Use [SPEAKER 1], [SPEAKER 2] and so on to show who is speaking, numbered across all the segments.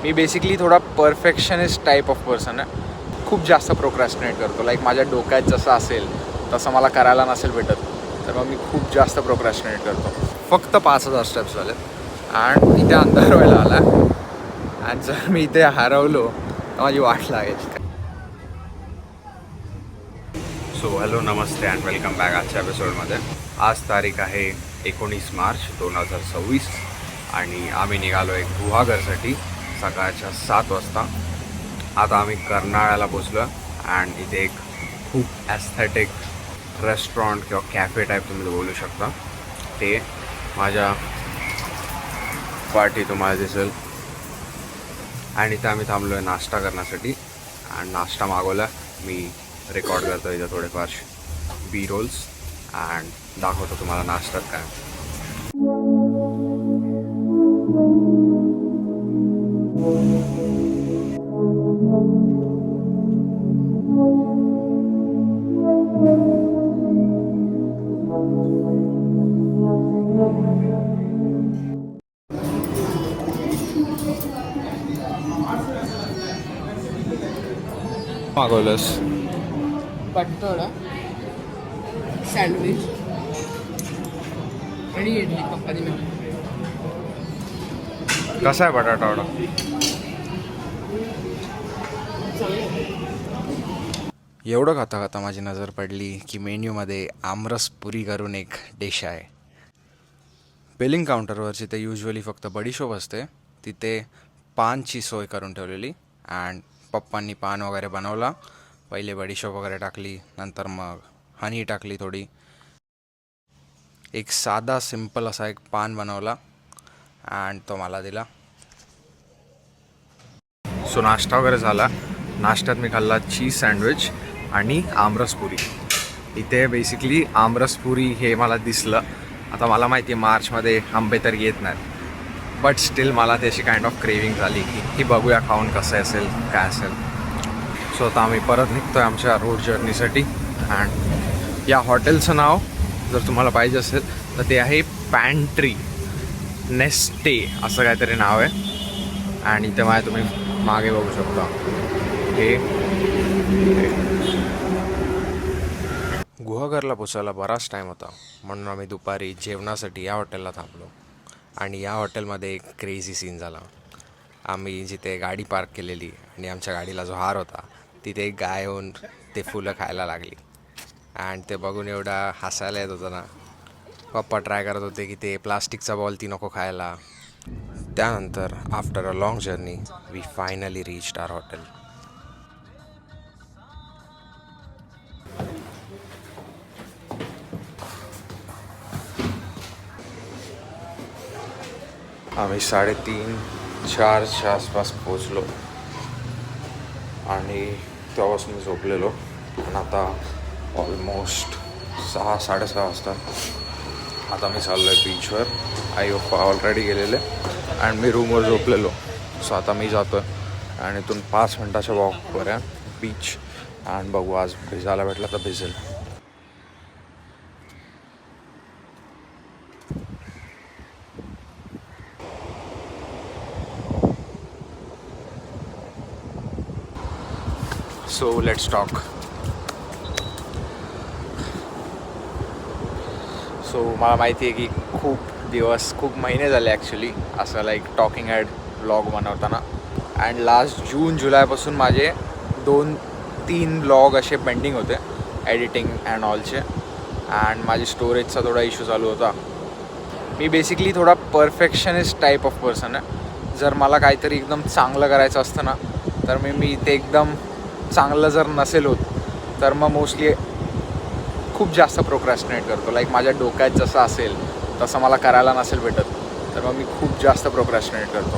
[SPEAKER 1] मी basically थोडा perfectionist type of person आहे. खूप जास्त प्रोक्रॅस्टिनेट करतो. लाईक माझ्या डोक्यात जसं असेल तसं मला करायला नसेल भेटत तर मग मी खूप जास्त प्रोक्रॅस्टिनेट करतो. फक्त 5,000 स्टेप्स झालेत आणि इथे अंधार व्हायला आला आणि जर मी इथे हरवलो तर माझी वाट लागेल.
[SPEAKER 2] So hello Namaste and welcome back आजच्या एपिसोडमध्ये. आज तारीख आहे 19 मार्च 2026 आणि आम्ही निघालो आहे गुहागरसाठी सकाळच्या 7 वाजता. आता आम्ही कर्नाळ्याला पोचलो अँड इथे एक खूप ॲस्थेटिक रेस्टॉरंट किंवा कॅफे टाईप तुम्ही बोलू शकता. ते माझ्या पाठी तुम्हाला दिसेल आणि इथे आम्ही थांबलो आहे नाश्ता करण्यासाठी आणि नाश्ता मागवला. मी रेकॉर्ड करतो इथं थोडेफार बी रोल्स अँड दाखवतो तुम्हाला नाश्त्यात काय. मागवलंस
[SPEAKER 3] बटाटा सँडविच आणि इडली पप्पानी मिळून.
[SPEAKER 2] कसा आहे बटाटा वडा?
[SPEAKER 1] एवढं खाता खाता माझी नजर पडली की मेन्यूमध्ये आमरस पुरी करून एक डिश आहे. बिलिंग काउंटरवरची ते युजली फक्त बडीशोप असते, तिथे पानची सोय करून ठेवलेली अँड पप्पांनी पान वगैरे बनवला. पहिले बडीशोप वगैरे टाकली, नंतर मग हनी टाकली थोडी. एक साधा सिंपल असा एक पान बनवला अँड तो मला दिला.
[SPEAKER 2] सो नाश्ता वगैरे झाला. नाश्त्यात मी खाल्ला चीज सँडविच आणि आमरसपुरी. इथे बेसिकली आमरसपुरी हे मला दिसलं. आता मला माहिती आहे मार्चमध्ये आंबे तर येत नाहीत, बट स्टील मला त्याची काइंड ऑफ क्रेविंग झाली की बघूया खाऊन कसं असेल काय असेल. सो आता आम्ही परत निघतो आहे आमच्या रोड जर्नीसाठी. अँड या हॉटेलचं नाव जर तुम्हाला पाहिजे असेल तर ते आहे पॅन्ट्री नेस्टे असं काहीतरी नाव आहे. आणि इथे माझ्या तुम्ही मागे बघू शकता हे
[SPEAKER 1] गुहागरला पोचायला बराच टाईम होता, म्हणून आम्ही दुपारी जेवणासाठी या हॉटेलला थांबलो. आणि या हॉटेलमध्ये एक क्रेझी सीन झाला. आम्ही जिथे गाडी पार्क केलेली आणि आमच्या गाडीला जो हार होता तिथे एक गाय येऊन ते फुलं खायला लागली अँड ते बघून एवढा हसायला येत होतं ना. पप्पा ट्राय करत होते की ते प्लास्टिकचा बॉल ती नको खायला. त्यानंतर after a long journey we finally reached our hotel.
[SPEAKER 2] आम्ही 3:30-4च्या आसपास पोचलो आणि तेव्हापासून मी झोपलेलो. आणि आता ऑलमोस्ट 6-6:30 वाजता. आता मी चाललो आहे बीचवर. आई पप्पा ऑलरेडी गेलेले आणि मी रूमवर झोपलेलो. सो आता मी जातो आहे आणि इथून 5 मिनटाच्या वॉकवर आहे बीच. आणि बघू आज भिजायला भेटला तर भिजेल.
[SPEAKER 1] So let's talk. सो मला माहिती आहे की खूप महिने झाले ॲक्च्युली असं लाईक टॉकिंग ॲड व्लॉग बनवताना. अँड लास्ट जून-जुलैपासून माझे 2-3 व्लॉग असे पेंडिंग होते एडिटिंग अँड ऑलचे. अँड माझी स्टोरेजचा थोडा इश्यू चालू होता. मी बेसिकली थोडा परफेक्शनिस्ट टाईप ऑफ पर्सन आहे. जर मला काहीतरी एकदम चांगलं करायचं असतं ना तर मी ते एकदम चांगलं जर नसेल होत तर मग मोस्टली खूप जास्त प्रोक्रॅस्टिनेट करतो. लाईक माझ्या डोक्यात जसं असेल तसं मला करायला नसेल भेटत तर मग मी खूप जास्त प्रोक्रॅस्टिनेट करतो.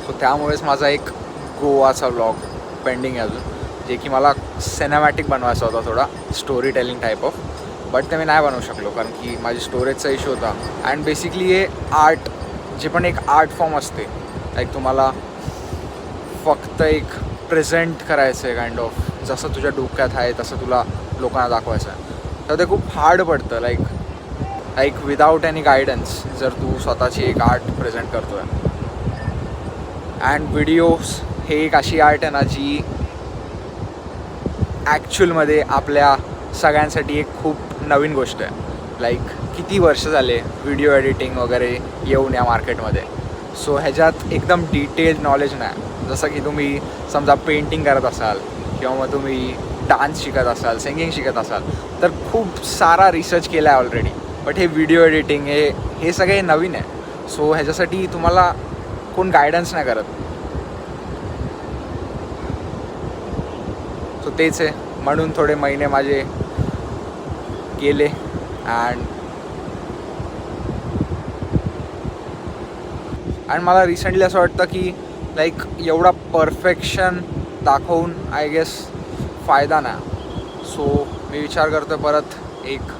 [SPEAKER 1] सो त्यामुळेच माझा एक गोवाचा व्लॉग पेंडिंग आहे अजून, जे की मला सिनेमॅटिक बनवायचा होता, थोडा story telling type of. But ते मी नाही बनवू शकलो कारण की माझी स्टोरेजचा इश्यू होता. अँड बेसिकली हे आर्ट जे पण एक आर्ट फॉर्म असते, लाईक तुम्हाला फक्त एक प्रेझेंट करायचं आहे काइंड ऑफ, जसं तुझ्या डोक्यात आहे तसं तुला लोकांना दाखवायचं आहे. तर ते खूप हार्ड पडतं. लाईक विदाऊट एनी गायडन्स जर तू स्वतःची एक आर्ट प्रेझेंट करतो आहे. अँड व्हिडिओज हे एक अशी आर्ट आहे ना जी ॲक्च्युअलमध्ये आपल्या सगळ्यांसाठी एक खूप नवीन गोष्ट आहे. लाईक किती वर्ष झाले व्हिडिओ एडिटिंग वगैरे येऊन या मार्केटमध्ये. सो ह्याच्यात एकदम डिटेल्ड नॉलेज नाही. जसं की तुम्ही समजा पेंटिंग करत असाल किंवा मग तुम्ही डान्स शिकत असाल, सिंगिंग शिकत असाल, तर खूप सारा रिसर्च केला आहे ऑलरेडी. बट हे व्हिडिओ एडिटिंग हे सगळे नवीन आहे. सो ह्याच्यासाठी तुम्हाला कोण गायडन्स नाही करत. सो तेच आहे, म्हणून थोडे महिने माझे गेले. अँड मला रिसेंटली असं वाटतं की लाईक एवढा परफेक्शन दाखवून आय गेस फायदा नाही. सो मी विचार करतो परत एक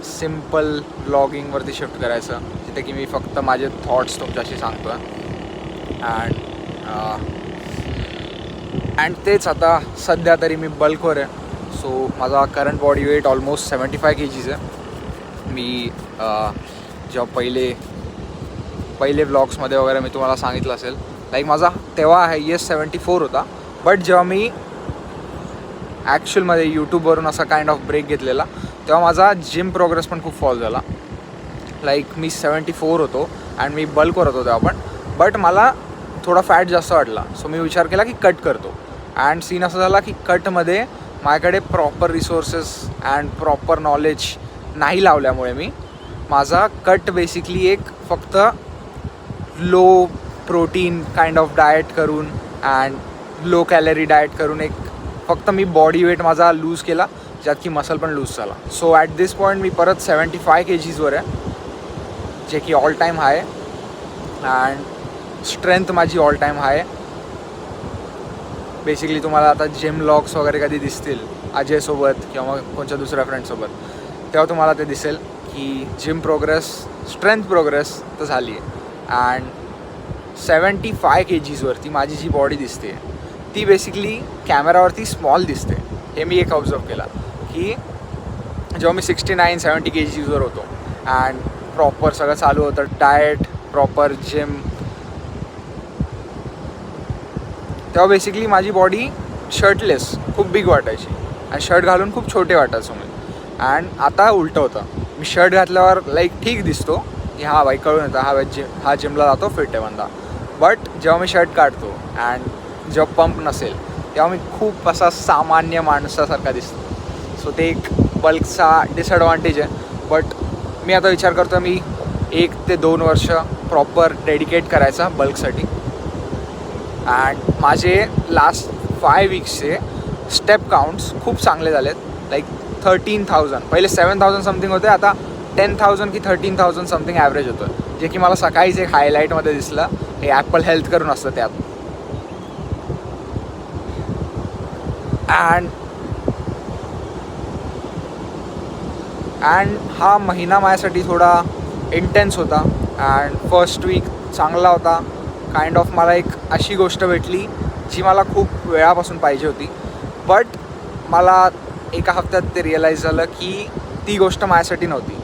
[SPEAKER 1] सिम्पल ब्लॉगिंगवरती शिफ्ट करायचं, जिथे की मी फक्त माझे थॉट्स तुमच्याशी सांगतो आहे. अँड तेच आता सध्या तरी मी बल्कवर आहे. सो माझा current body weight almost 75 kgs आहे. मी जेव्हा पहिले व्लॉग्समध्ये वगैरे मी तुम्हाला सांगितलं असेल, लाईक माझा तेव्हा हायेस्ट 74 होता. बट जेव्हा मी ॲक्च्युअलमध्ये यूट्यूबवरून असा काइंड ऑफ ब्रेक घेतलेला, तेव्हा माझा जिम प्रोग्रेस पण खूप फॉल झाला. लाईक मी 74 होतो अँड मी बल्कवर होतो तेव्हा पण. बट मला थोडा फॅट जास्त वाटला. सो मी विचार केला की कट करतो. अँड सीन असं झाला की कटमध्ये माझ्याकडे proper resources and proper knowledge नाही लावल्यामुळे मी माझा कट बेसिकली एक फक्त low protein kind of diet करून अँड लो कॅलरी डाएट करून एक फक्त मी बॉडी वेट माझा लूज केला, ज्यात की मसल पण लूज झाला. सो ॲट दिस पॉईंट मी परत 75 kgsवर आहे, जे की all time high. And strength माझी ऑल टाईम हाय. बेसिकली तुम्हाला आता जिम व्लॉग्स वगैरे कधी दिसतील अजयसोबत किंवा मग कोणत्या दुसऱ्या फ्रेंडसोबत, तेव्हा तुम्हाला ते दिसेल की जिम प्रोग्रेस, स्ट्रेंथ प्रोग्रेस तर झाली आहे. अँड 75 kgsवरती माझी जी बॉडी दिसते ती बेसिकली कॅमेरावरती स्मॉल दिसते. हे मी एक ऑब्झर्व केला की जेव्हा मी 69-70 kgsवर होतो अँड प्रॉपर सगळं चालू होतं, डाएट, प्रॉपर जिम, तेव्हा बेसिकली माझी बॉडी शर्टलेस खूप बिग वाटायची आणि शर्ट घालून खूप छोटे वाटायचो मी. अँड आता उलटं होतं, मी शर्ट घातल्यावर लाईक ठीक दिसतो की हा बाई कळून येतं हा जिमला जातो, फिट आहे बंदा. बट जेव्हा मी शर्ट काढतो अँड जेव्हा पंप नसेल तेव्हा मी खूप असा सामान्य माणसासारखा दिसतो. सो ते एक बल्कचा डिसॲडव्हान्टेज आहे. बट मी आता विचार करतो मी 1 ते 2 वर्ष प्रॉपर डेडिकेट करायचा बल्कसाठी. अँड माझे लास्ट 5 वीक्सचे स्टेप काउंट्स खूप चांगले झालेत. लाईक 13,000, पहिले 7,000 समथिंग होते, आता 10,000 की 13,000 समथिंग ॲव्हरेज होतं, जे की मला सकाळीच एक हायलाईटमध्ये दिसलं. हे ॲपल हेल्थ करून असतं त्यात. अँड हा महिना माझ्यासाठी थोडा इंटेन्स होता. अँड फर्स्ट वीक चांगला होता. काइंड ऑफ मला एक अशी गोष्ट भेटली जी मला खूप वेळापासून पाहिजे होती. बट मला एका हफ्त्यात ते रिअलाईज झालं की ती गोष्ट माझ्यासाठी नव्हती.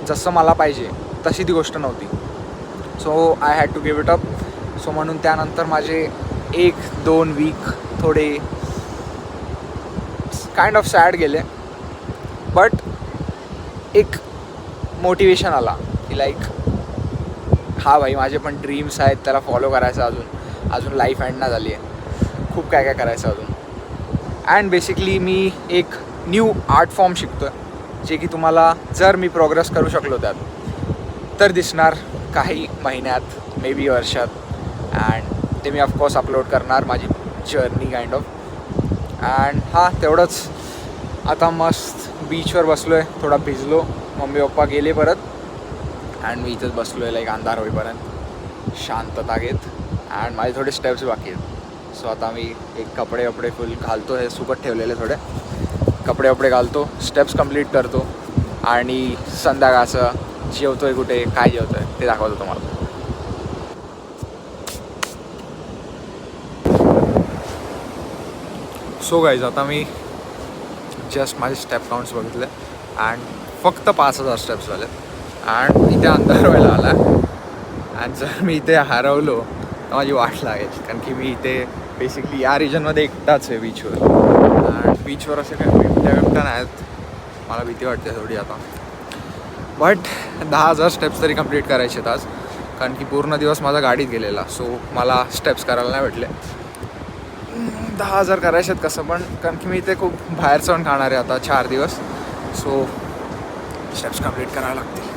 [SPEAKER 1] जसं मला पाहिजे तशी ती गोष्ट नव्हती. So I had to give it up. So म्हणून त्यानंतर माझे 1-2 वीक थोडे काइंड ऑफ सॅड गेले. बट एक मोटिवेशन आला की लाईक हा भाई माझे पण ड्रीम्स आहेत, त्याला फॉलो करायचं. अजून लाईफ एंड नाही झाली आहे, खूप काय काय करायचं अजून. अँड बेसिकली मी एक न्यू आर्ट फॉर्म शिकतो आहे, जे की तुम्हाला जर मी प्रोग्रेस करू शकलो त्यात तर दिसणार काही महिन्यात, मे बी वर्षात. अँड ते मी ऑफकोर्स अपलोड करणार, माझी जर्नी काइंड ऑफ. अँड तेवढंच. आता मस्त बीचवर बसलो आहे, थोडा भिजलो. मम्मी पप्पा गेले परत अँड मी इथंच बसलो आहे लाईक अंधार होईपर्यंत शांतता घेत. अँड माझे थोडे स्टेप्स बाकी आहेत. सो आता मी एक कपडे फुल घालतो, हे सुकत ठेवलेले थोडे कपडे घालतो, स्टेप्स कंप्लीट करतो आणि संध्याकाळचं जेवतो आहे कुठे, काय जेवतो आहे ते दाखवतो तुम्हाला. सो गाईज आता मी जस्ट माझे स्टेप काउंट्स बघितले अँड फक्त 5,000 स्टेप्स झाले. अँड इथे अंधार व्हायला आला. अँड जर मी इथे हरवलो तर माझी वाट लागेल, कारण की मी इथे बेसिकली या रिजनमध्ये एकटाच आहे बीचवर. आणि बीचवर असे काय बिबट्या नाही आहेत, मला भीती वाटते थोडी आता. बट 10,000 स्टेप्स तरी कंप्लीट करायचे आहेत आज, कारण की पूर्ण दिवस माझा गाडीत गेलेला, सो मला स्टेप्स करायला नाही भेटले. 10,000 करायचे आहेत कसं पण, कारण की मी इथे खूप बाहेर जाऊन खाणार आहे आता 4 दिवस, सो स्टेप्स कंप्लीट करायला लागतील.